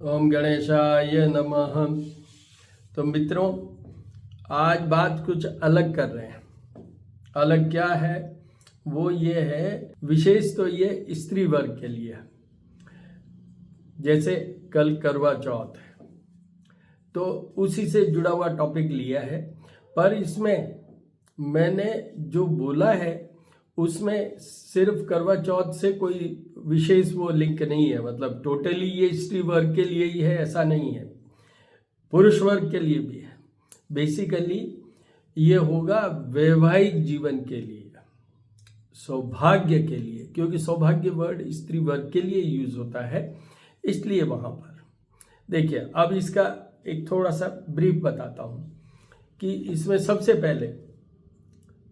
ओम गणेशाय नमः। तो मित्रों, आज बात कुछ अलग कर रहे हैं। अलग क्या है? वो ये है, विशेष तो ये स्त्री वर्ग के लिए है। जैसे कल करवा चौथ है, तो उसी से जुड़ा हुआ टॉपिक लिया है। पर इसमें मैंने जो बोला है उसमें सिर्फ करवा चौथ से कोई विशेष वो लिंक नहीं है। मतलब टोटली ये स्त्री वर्ग के लिए ही है ऐसा नहीं है, पुरुष वर्ग के लिए भी है। बेसिकली ये होगा वैवाहिक जीवन के लिए, सौभाग्य के लिए, क्योंकि सौभाग्य वर्ड स्त्री वर्ग के लिए यूज होता है, इसलिए वहां पर देखिए। अब इसका एक थोड़ा सा ब्रीफ बताता हूं कि इसमें सबसे पहले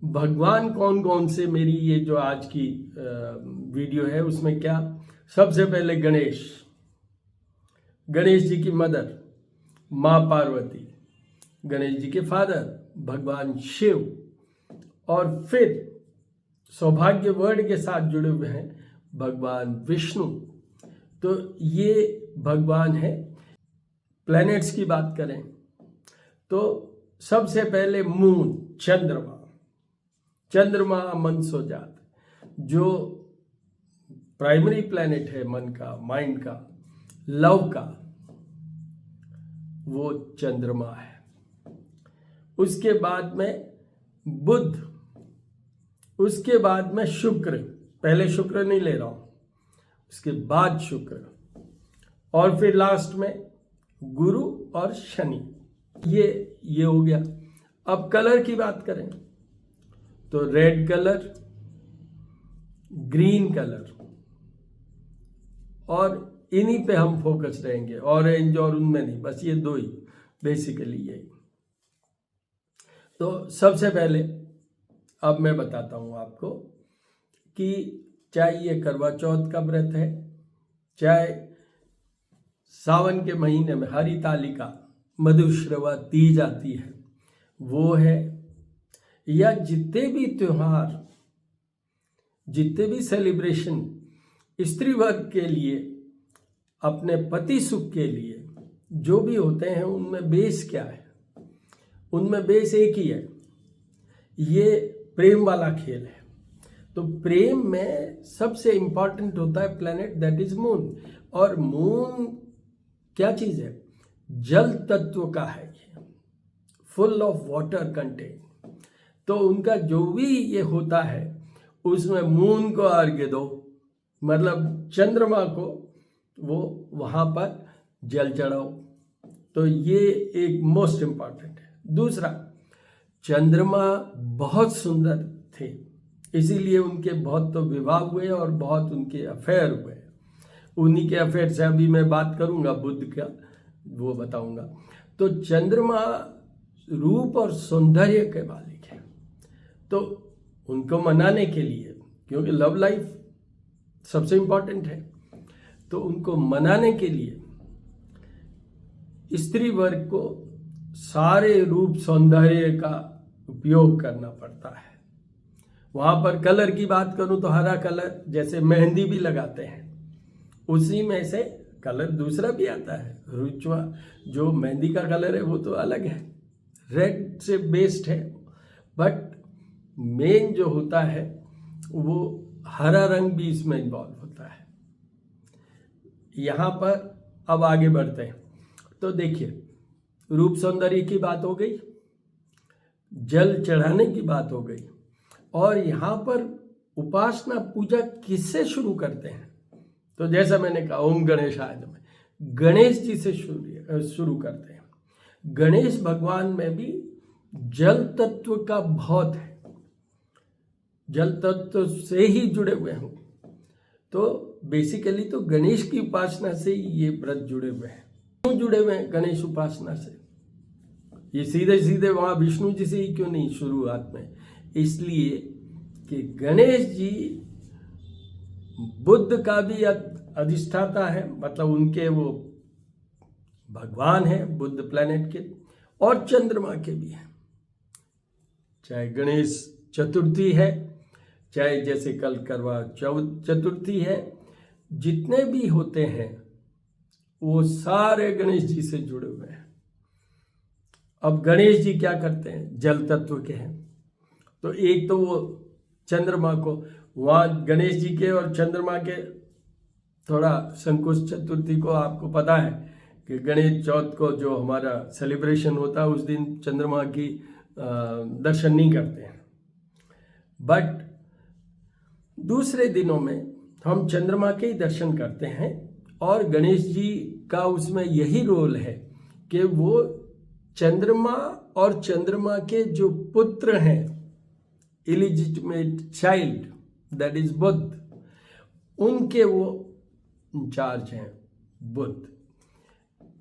भगवान कौन कौन से, मेरी ये जो आज की वीडियो है उसमें क्या, सबसे पहले गणेश जी की मदर माँ पार्वती, गणेश जी के फादर भगवान शिव, और फिर सौभाग्य वर्ड के साथ जुड़े हुए हैं भगवान विष्णु। तो ये भगवान है। प्लैनेट्स की बात करें तो सबसे पहले मून, चंद्रमा मन सो जात, जो प्राइमरी प्लैनेट है मन का, माइंड का, लव का, वो चंद्रमा है। उसके बाद में बुध, उसके बाद में शुक्र, पहले शुक्र नहीं ले रहा हूं, उसके बाद शुक्र, और फिर लास्ट में गुरु और शनि। ये हो गया। अब कलर की बात करें तो रेड कलर, ग्रीन कलर, और इन्हीं पे हम फोकस रहेंगे, ऑरेंज और उनमें नहीं, बस ये दो ही बेसिकली यही। तो सबसे पहले अब मैं बताता हूं आपको कि चाहे ये करवा चौथ का व्रत है, चाहे सावन के महीने में हरितालिका मधुश्रवा तीज आती है वो है, या जितने भी त्योहार, जितने भी सेलिब्रेशन स्त्री वर्ग के लिए, अपने पति सुख के लिए जो भी होते हैं, उनमें बेस क्या है? उनमें बेस एक ही है, ये प्रेम वाला खेल है। तो प्रेम में सबसे इंपॉर्टेंट होता है प्लैनेट, दैट इज मून। और मून क्या चीज है? जल तत्व का है, फुल ऑफ वाटर कंटेंट। तो उनका जो भी ये होता है उसमें मून को अर्घ्य दो, मतलब चंद्रमा को वो वहां पर जल चढ़ाओ। तो ये एक मोस्ट इंपॉर्टेंट है। दूसरा, चंद्रमा बहुत सुंदर थे, इसीलिए उनके बहुत तो विवाह हुए और बहुत उनके अफेयर हुए। उन्हीं के अफेयर से अभी मैं बात करूंगा, बुद्ध का वो बताऊंगा। तो चंद्रमा रूप और सौंदर्य के मालिक है। तो उनको मनाने के लिए, क्योंकि लव लाइफ सबसे इंपॉर्टेंट है, तो उनको मनाने के लिए स्त्री वर्ग को सारे रूप सौंदर्य का उपयोग करना पड़ता है। वहां पर कलर की बात करूं तो हरा कलर, जैसे मेहंदी भी लगाते हैं, उसी में से कलर दूसरा भी आता है, रुचवा, जो मेहंदी का कलर है वो तो अलग है, रेड से बेस्ड है, बट मेन जो होता है वो हरा रंग भी इसमें इन्वॉल्व होता है। यहां पर अब आगे बढ़ते हैं। तो देखिए, रूप सौंदर्य की बात हो गई, जल चढ़ाने की बात हो गई, और यहां पर उपासना पूजा किससे शुरू करते हैं? तो जैसा मैंने कहा, ओम गणेशाय नमः, गणेश जी से शुरू करते हैं। गणेश भगवान में भी जल तत्व का बहुत है, जल तत्व से ही जुड़े हुए हैं। तो बेसिकली तो गणेश की उपासना से ही ये व्रत जुड़े हुए हैं। क्यों जुड़े हुए हैं गणेश उपासना से? ये सीधे सीधे वहां विष्णु जी से ही क्यों नहीं शुरुआत में? इसलिए कि गणेश जी बुद्ध का भी अधिष्ठाता है, मतलब उनके वो भगवान है, बुद्ध प्लैनेट के, और चंद्रमा के भी हैं। चाहे गणेश चतुर्थी है, चाहे जैसे कल करवा चौथ चतुर्थी है, जितने भी होते हैं वो सारे गणेश जी से जुड़े हुए हैं। अब गणेश जी क्या करते हैं, जल तत्व के हैं। तो एक तो वो चंद्रमा को, वहाँ गणेश जी के और चंद्रमा के थोड़ा संकुश चतुर्थी को आपको पता है कि गणेश चौथ को जो हमारा सेलिब्रेशन होता है उस दिन चंद्रमा की दर्शन नहीं करते हैं, बट दूसरे दिनों में हम चंद्रमा के ही दर्शन करते हैं। और गणेश जी का उसमें यही रोल है कि वो चंद्रमा और चंद्रमा के जो पुत्र हैं, इलिजिटमेट चाइल्ड, दैट इज बुध, उनके वो इंचार्ज हैं, बुध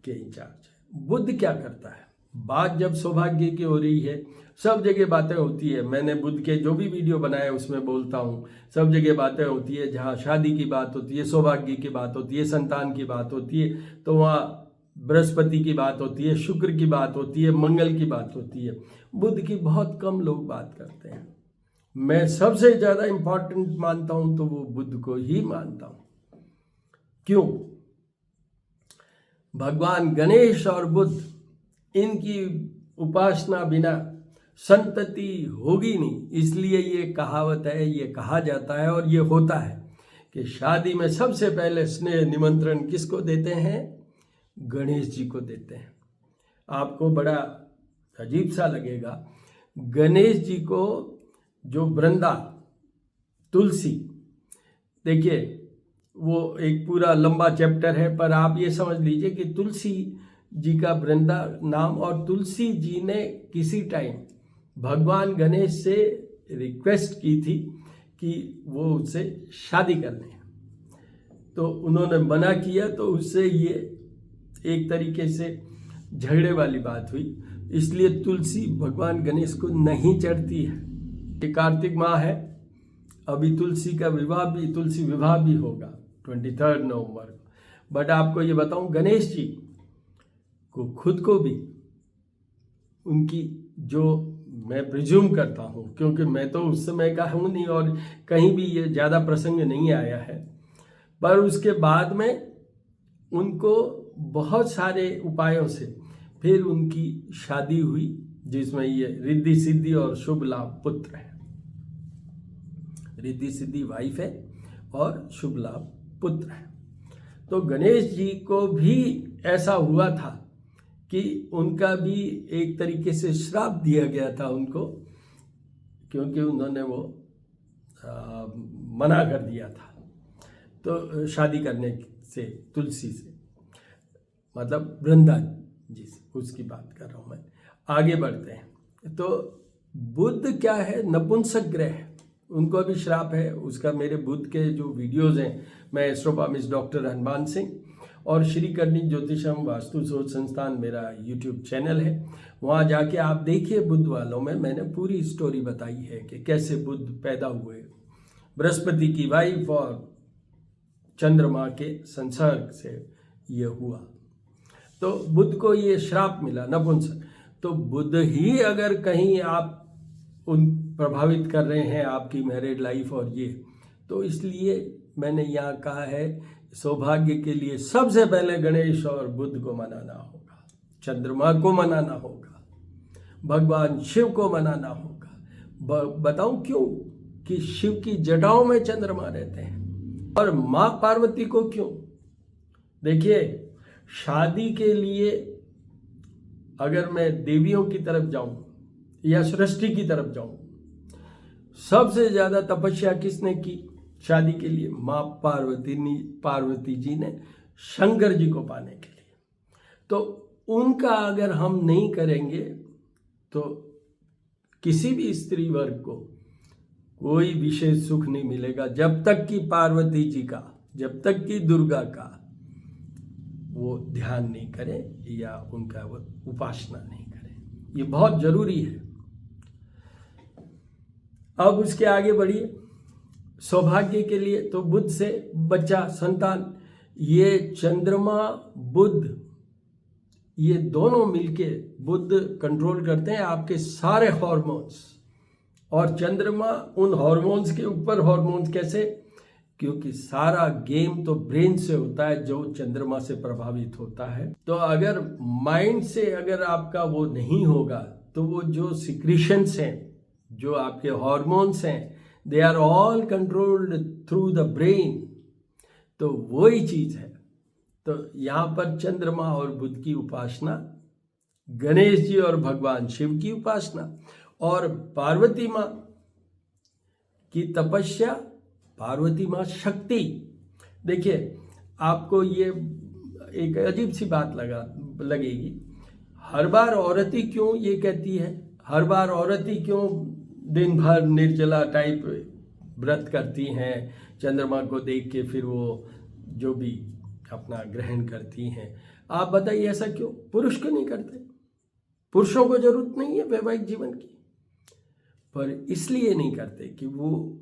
के इंचार्ज है। बुध क्या करता है, बात जब सौभाग्य की हो रही है, सब जगह बातें होती है, मैंने बुध के जो भी वीडियो बनाए उसमें बोलता हूँ, सब जगह बातें होती है, जहाँ शादी की बात होती है, सौभाग्य की बात होती है, संतान की बात होती है, तो वहाँ बृहस्पति की बात होती है, शुक्र की बात होती है, मंगल की बात होती है। बुध की बहुत कम लोग बात करते हैं। मैं सबसे ज़्यादा इम्पॉर्टेंट मानता हूँ तो वो बुध को ही मानता हूँ। क्यों? भगवान गणेश और बुध, इनकी उपासना बिना संतति होगी नहीं। इसलिए ये कहावत है, ये कहा जाता है और ये होता है कि शादी में सबसे पहले स्नेह निमंत्रण किसको देते हैं, गणेश जी को देते हैं। आपको बड़ा अजीब सा लगेगा, गणेश जी को जो वृंदा, तुलसी, देखिए वो एक पूरा लंबा चैप्टर है, पर आप ये समझ लीजिए कि तुलसी जी का वृंदा नाम, और तुलसी जी ने किसी टाइम भगवान गणेश से रिक्वेस्ट की थी कि वो उससे शादी कर लें, तो उन्होंने मना किया, तो उससे ये एक तरीके से झगड़े वाली बात हुई। इसलिए तुलसी भगवान गणेश को नहीं चढ़ती है। ये कार्तिक माह है, अभी तुलसी का विवाह भी, तुलसी विवाह भी होगा 23 नवंबर को। बट आपको ये बताऊं, गणेश जी को खुद को भी उनकी, जो मैं प्रिज्यूम करता हूं, क्योंकि मैं तो उस समय का हूं नहीं और कहीं भी ये ज़्यादा प्रसंग नहीं आया है, पर उसके बाद में उनको बहुत सारे उपायों से फिर उनकी शादी हुई, जिसमें ये रिद्धि सिद्धि और शुभ लाभ पुत्र है। रिद्धि सिद्धि वाइफ है और शुभ लाभ पुत्र है। तो गणेश जी को भी ऐसा हुआ था कि उनका भी एक तरीके से श्राप दिया गया था उनको, क्योंकि उन्होंने वो मना कर दिया था तो शादी करने से, तुलसी से, मतलब वृंदा जी से, उसकी बात कर रहा हूँ मैं। आगे बढ़ते हैं। तो बुध क्या है, नपुंसक ग्रह है, उनको अभी श्राप है। उसका मेरे बुध के जो वीडियोज़ हैं, मैं एस्ट्रोपॉमिस्ट डॉक्टर हनुमान सिंह और श्री करणी ज्योतिषम वास्तु शोध संस्थान मेरा यूट्यूब चैनल है, वहाँ जाके आप देखिए। बुध वालों में मैंने पूरी स्टोरी बताई है कि कैसे बुध पैदा हुए, बृहस्पति की वाइफ और चंद्रमा के संसर्ग से ये हुआ। तो बुध को ये श्राप मिला, नपुंसक। तो बुध ही अगर कहीं आप उन प्रभावित कर रहे हैं आपकी मैरिड लाइफ और ये, तो इसलिए मैंने यहाँ कहा है, सौभाग्य के लिए सबसे पहले गणेश और बुध को मनाना होगा, चंद्रमा को मनाना होगा, भगवान शिव को मनाना होगा। बताऊं क्यों? कि शिव की जटाओं में चंद्रमा रहते हैं। और माँ पार्वती को क्यों? देखिए, शादी के लिए अगर मैं देवियों की तरफ जाऊं या सृष्टि की तरफ जाऊं, सबसे ज्यादा तपस्या किसने की शादी के लिए? माँ पार्वती जी ने, शंकर जी को पाने के लिए। तो उनका अगर हम नहीं करेंगे तो किसी भी स्त्री वर्ग को कोई विशेष सुख नहीं मिलेगा, जब तक कि पार्वती जी का, जब तक कि दुर्गा का वो ध्यान नहीं करें या उनका वो उपासना नहीं करें। ये बहुत जरूरी है। अब उसके आगे बढ़िए, सौभाग्य के लिए तो बुध से बच्चा, संतान, ये चंद्रमा बुध, ये दोनों मिलके, बुध कंट्रोल करते हैं आपके सारे हार्मोन्स, और चंद्रमा उन हार्मोन्स के ऊपर हार्मोन्स। कैसे? क्योंकि सारा गेम तो ब्रेन से होता है जो चंद्रमा से प्रभावित होता है। तो अगर माइंड से अगर आपका वो नहीं होगा तो वो जो सिक्रीशंस हैं, जो आपके हार्मोन्स हैं, they are all controlled through the brain. तो वही चीज है। तो यहाँ पर चंद्रमा और बुध की उपासना, गणेश जी और भगवान शिव की उपासना, और पार्वती माँ की तपस्या, पार्वती माँ शक्ति। देखिए, आपको ये एक अजीब सी बात लगेगी, हर बार औरत ही क्यों ये कहती है, हर बार औरत ही क्यों दिन भर निर्जला टाइप व्रत करती हैं, चंद्रमा को देख के फिर वो जो भी अपना ग्रहण करती हैं। आप बताइए ऐसा क्यों? पुरुष क्यों नहीं करते? पुरुषों को जरूरत नहीं है वैवाहिक जीवन की, पर इसलिए नहीं करते कि वो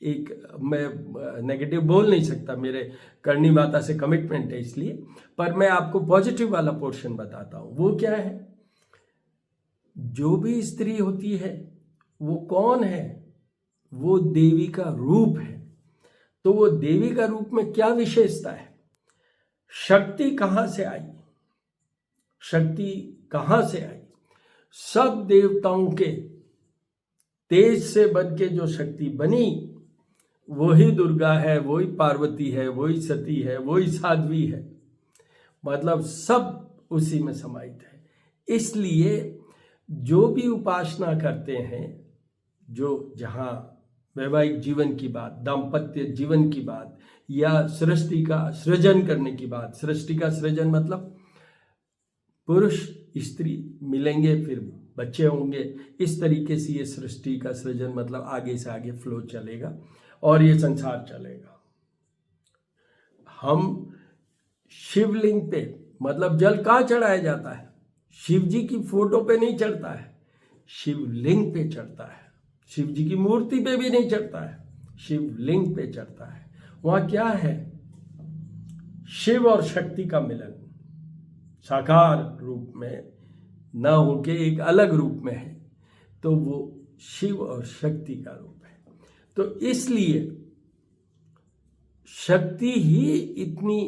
एक, मैं नेगेटिव बोल नहीं सकता, मेरे करनी माता से कमिटमेंट है इसलिए, पर मैं आपको पॉजिटिव वाला पोर्शन बताता हूँ। वो क्या है? जो भी स्त्री होती है वो कौन है? वो देवी का रूप है। तो वो देवी का रूप में क्या विशेषता है? शक्ति कहां से आई? शक्ति कहां से आई? सब देवताओं के तेज से बन के जो शक्ति बनी वही दुर्गा है, वही पार्वती है, वही सती है, वही साध्वी है। मतलब सब उसी में समाहित है। इसलिए जो भी उपासना करते हैं, जो जहाँ वैवाहिक जीवन की बात, दाम्पत्य जीवन की बात, या सृष्टि का सृजन करने की बात, सृष्टि का सृजन मतलब पुरुष स्त्री मिलेंगे फिर बच्चे होंगे, इस तरीके से ये सृष्टि का सृजन मतलब आगे से आगे फ्लो चलेगा और ये संसार चलेगा। हम शिवलिंग पे मतलब जल कहाँ चढ़ाया जाता है? शिव जी की फोटो पे नहीं चढ़ता है, शिवलिंग पे चढ़ता है। शिव जी की मूर्ति पे भी नहीं चढ़ता है, शिवलिंग पे चढ़ता है। वहां क्या है? शिव और शक्ति का मिलन, साकार रूप में न होके एक अलग रूप में है, तो वो शिव और शक्ति का रूप है। तो इसलिए शक्ति ही इतनी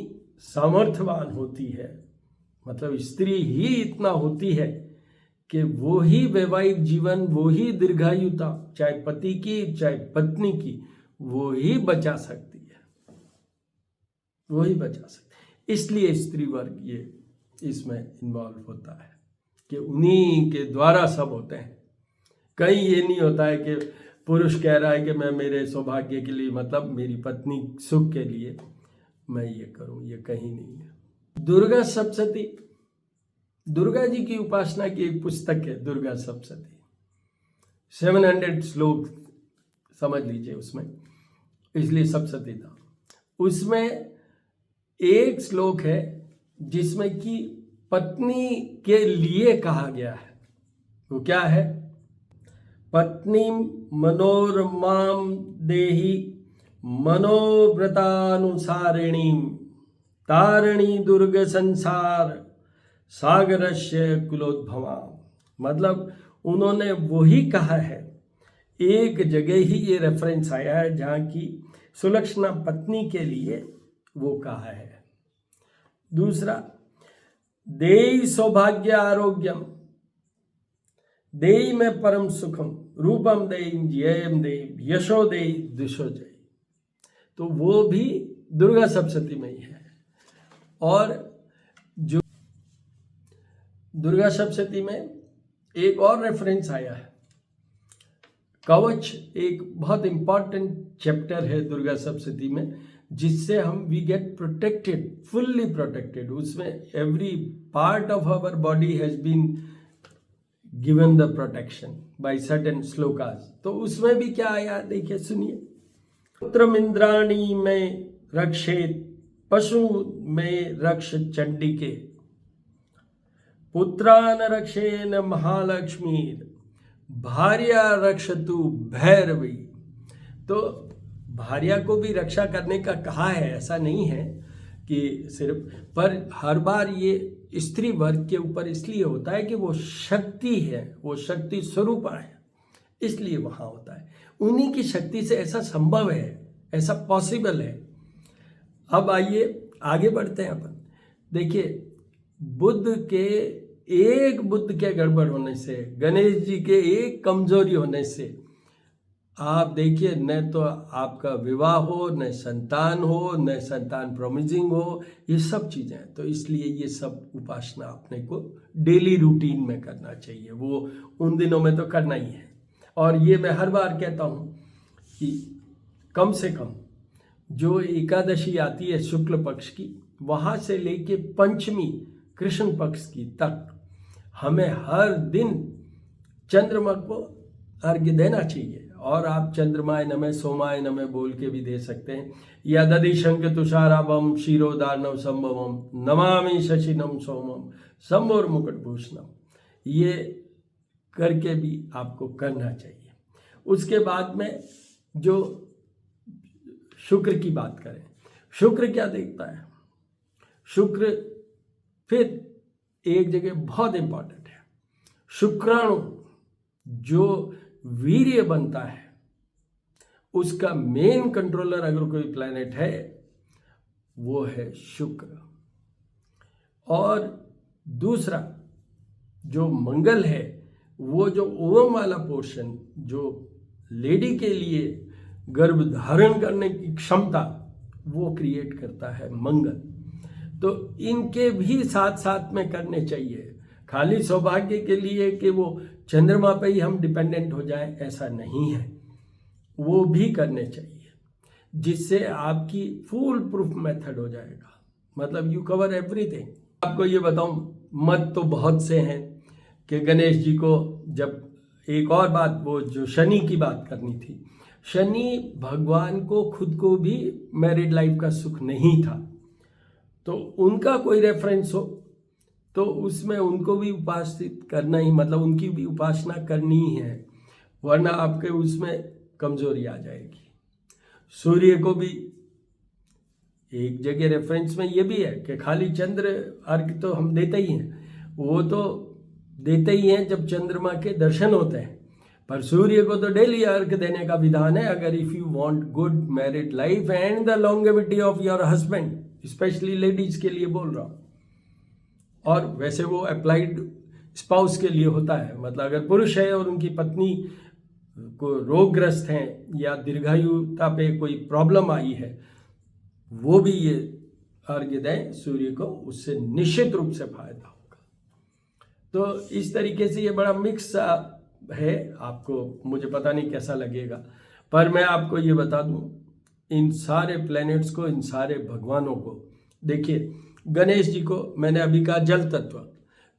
सामर्थ्यवान होती है, मतलब स्त्री ही इतना होती है कि वो ही वैवाहिक जीवन, वो ही दीर्घायुता, चाहे पति की चाहे पत्नी की, वो ही बचा सकती है, वो ही बचा सकती है। इसलिए स्त्री वर्ग ये इसमें इन्वॉल्व होता है कि उन्हीं के द्वारा सब होते हैं। कहीं ये नहीं होता है कि पुरुष कह रहा है कि मैं मेरे सौभाग्य के लिए, मतलब मेरी पत्नी सुख के लिए मैं ये करूं, ये कहीं नहीं है। दुर्गा सप्तशती, दुर्गा जी की उपासना की एक पुस्तक है दुर्गा सप्तशती, 700 श्लोक समझ लीजिए उसमें, इसलिए सप्तशती था। उसमें एक श्लोक है जिसमें कि पत्नी के लिए कहा गया है। वो क्या है? पत्नी मनोरमाम देहि मनोव्रतानुसारिणी तारिणी दुर्ग संसार सागरस्य कुलोद्भवा। मतलब उन्होंने वही कहा है, एक जगह ही ये रेफरेंस आया है जहाँ की सुलक्षणा पत्नी के लिए वो कहा है। दूसरा, देई सौभाग्य आरोग्यम, देई में परम सुखम, रूपम देई जयम देई यशो देई दिशो जय। तो वो भी दुर्गा सप्तशती में ही है। और जो दुर्गा सप्तशती में एक और रेफरेंस आया है, कवच, एक बहुत इंपॉर्टेंट चैप्टर है दुर्गा सप्तशती में, जिससे हम we get protected, fully protected. उसमें every part of our body has been given the protection by certain shlokas. तो उसमें भी क्या आया देखिए, सुनिए। पुत्रम इंद्राणी में रक्षेत, पशु में रक्ष चंडिके, पुत्रान रक्षेन महालक्ष्मी, भार्या रक्षतु भैरवी। तो भार्या को भी रक्षा करने का कहा है, ऐसा नहीं है कि सिर्फ, पर हर बार ये स्त्री वर्ग के ऊपर इसलिए होता है कि वो शक्ति है, वो शक्ति स्वरूपा है, इसलिए वहां होता है। उन्हीं की शक्ति से ऐसा संभव है ऐसा पॉसिबल है। अब आइए आगे बढ़ते हैं अपन। देखिए, बुद्ध के गड़बड़ होने से, गणेश जी के एक कमजोरी होने से आप देखिए, न तो आपका विवाह हो, न संतान हो, न संतान प्रोमिजिंग हो, ये सब चीज़ें हैं। तो इसलिए ये सब उपासना अपने को डेली रूटीन में करना चाहिए, वो उन दिनों में तो करना ही है। और ये मैं हर बार कहता हूँ कि कम से कम जो एकादशी आती है शुक्ल पक्ष की, वहाँ से लेके पंचमी कृष्ण पक्ष की तक हमें हर दिन चंद्रमा को अर्घ्य देना चाहिए। और आप चंद्रमाय नमः सोमाय नमः बोल के भी दे सकते हैं, या दधि शंख तुषाराभम क्षीरोदार्णव संभवम नमामि शशिनम सोमम शंभोर मुकुटभूषणम, ये करके भी आपको करना चाहिए। उसके बाद में जो शुक्र की बात करें, शुक्र क्या देखता है? शुक्र फिर एक जगह बहुत इंपॉर्टेंट है। शुक्राणु जो वीर्य बनता है, उसका मेन कंट्रोलर अगर कोई प्लैनेट है वो है शुक्र। और दूसरा जो मंगल है, वो जो ओवम वाला पोर्शन, जो लेडी के लिए गर्भ धारण करने की क्षमता, वो क्रिएट करता है मंगल। तो इनके भी साथ साथ में करने चाहिए। खाली सौभाग्य के लिए कि वो चंद्रमा पे ही हम डिपेंडेंट हो जाएं, ऐसा नहीं है, वो भी करने चाहिए, जिससे आपकी फुल प्रूफ मेथड हो जाएगा। मतलब यू कवर एवरीथिंग। आपको ये बताऊं, मत तो बहुत से हैं कि गणेश जी को, जब एक और बात, वो जो शनि की बात करनी थी, शनि भगवान को खुद को भी मैरिड लाइफ का सुख नहीं था, तो उनका कोई रेफरेंस हो तो उसमें उनको भी उपासित करना ही, मतलब उनकी भी उपासना करनी ही है, वरना आपके उसमें कमजोरी आ जाएगी। सूर्य को भी एक जगह रेफरेंस में ये भी है कि खाली चंद्र अर्घ तो हम देते ही हैं, वो तो देते ही हैं जब चंद्रमा के दर्शन होते हैं, पर सूर्य को तो डेली अर्घ देने का विधान है। अगर if you want good married life and the longevity of your husband, specially ladies के लिए बोल रहा हूँ, और वैसे वो अप्लाइड स्पाउस के लिए होता है, मतलब अगर पुरुष है और उनकी पत्नी को रोगग्रस्त हैं या दीर्घायुता पे कोई प्रॉब्लम आई है, वो भी ये अर्घ्य दें सूर्य को, उससे निश्चित रूप से फायदा होगा। तो इस तरीके से ये बड़ा मिक्स है, आपको मुझे पता नहीं कैसा लगेगा, पर मैं आपको ये बता दूं, इन सारे प्लैनेट्स को, इन सारे भगवानों को देखिए। गणेश जी को मैंने अभी कहा जल तत्व,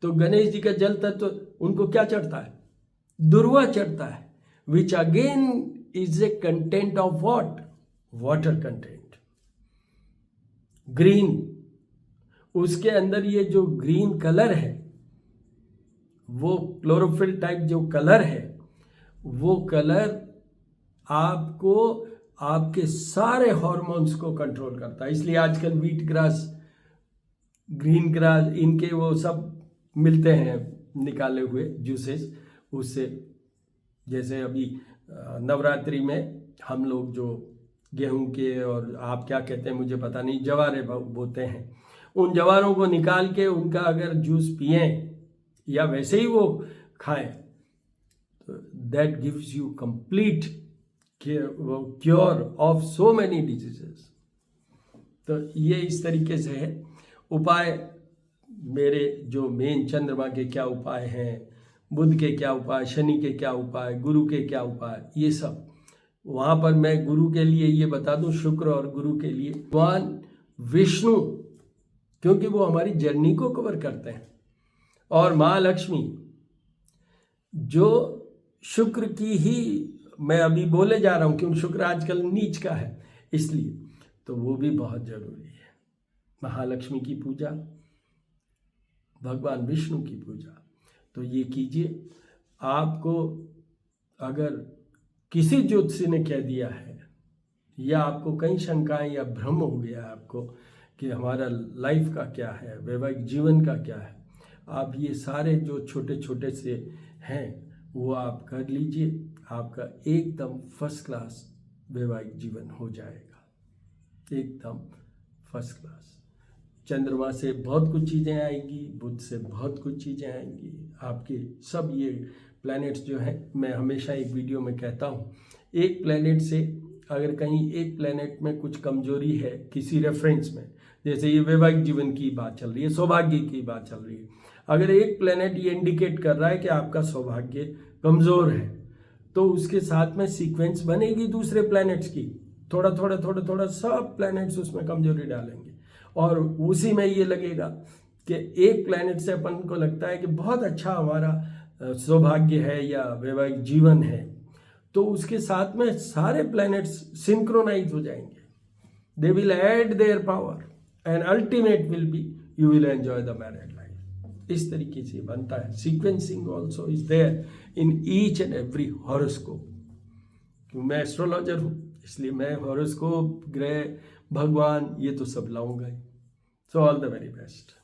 तो गणेश जी का जल तत्व उनको क्या चढ़ता है? दुर्वा चढ़ता है, which again is a content of what? Water content, green. उसके अंदर ये जो ग्रीन कलर है, वो क्लोरोफिल टाइप जो कलर है, वो कलर आपको आपके सारे हार्मोन्स को कंट्रोल करता है। इसलिए आजकल व्हीट ग्रास, ग्रीन ग्रास, इनके वो सब मिलते हैं निकाले हुए जूसेस, उससे जैसे अभी नवरात्रि में हम लोग जो गेहूं के, और आप क्या कहते हैं मुझे पता नहीं, जवारे बोते हैं, उन जवारों को निकाल के उनका अगर जूस पिए या वैसे ही वो खाएं, तो that gives you complete cure of so many diseases. तो ये इस तरीके से है उपाय। मेरे जो मेन चंद्रमा के क्या उपाय हैं, बुध के क्या उपाय, शनि के क्या उपाय, गुरु के क्या उपाय, ये सब वहाँ पर मैं गुरु के लिए ये बता दूं, शुक्र और गुरु के लिए भगवान विष्णु, क्योंकि वो हमारी जर्नी को कवर करते हैं, और माँ लक्ष्मी जो शुक्र की ही मैं अभी बोले जा रहा हूँ, क्योंकि शुक्र आजकल नीच का है, इसलिए तो वो भी बहुत जरूरी है। महालक्ष्मी की पूजा, भगवान विष्णु की पूजा, तो ये कीजिए। आपको अगर किसी ज्योतिषी ने कह दिया है, या आपको कई शंकाएं या भ्रम हो गया है आपको कि हमारा लाइफ का क्या है, वैवाहिक जीवन का क्या है, आप ये सारे जो छोटे छोटे से हैं वो आप कर लीजिए, आपका एकदम फर्स्ट क्लास वैवाहिक जीवन हो जाएगा। एकदम फर्स्ट क्लास। चंद्रमा से बहुत कुछ चीज़ें आएंगी, बुध से बहुत कुछ चीज़ें आएंगी। आपके सब ये प्लैनेट्स जो हैं, मैं हमेशा एक वीडियो में कहता हूँ, एक प्लैनेट से अगर कहीं एक प्लैनेट में कुछ कमजोरी है किसी रेफरेंस में, जैसे ये वैवाहिक जीवन की बात चल रही है, सौभाग्य की बात चल रही है, अगर एक प्लैनेट ये इंडिकेट कर रहा है कि आपका सौभाग्य कमज़ोर है, तो उसके साथ में सीक्वेंस बनेगी दूसरे प्लैनेट्स की, थोड़ा थोड़ा थोड़ा थोड़ा सब प्लैनेट्स उसमें कमजोरी डालेंगे, और उसी में ये लगेगा कि एक प्लैनेट से अपन को लगता है कि बहुत अच्छा हमारा सौभाग्य है या वैवाहिक जीवन है, तो उसके साथ में सारे प्लैनेट्स सिंक्रोनाइज हो जाएंगे, they will add their power and ultimate will be you will enjoy the married life. इस तरीके से बनता है। Sequencing also is there in each and every horoscope. क्यों, मैं एस्ट्रोलॉजर हूँ, इसलिए मैं हॉरोस्कोप, ग्रह, भगवान, ये तो सब लाऊंगा ही। So all the very best.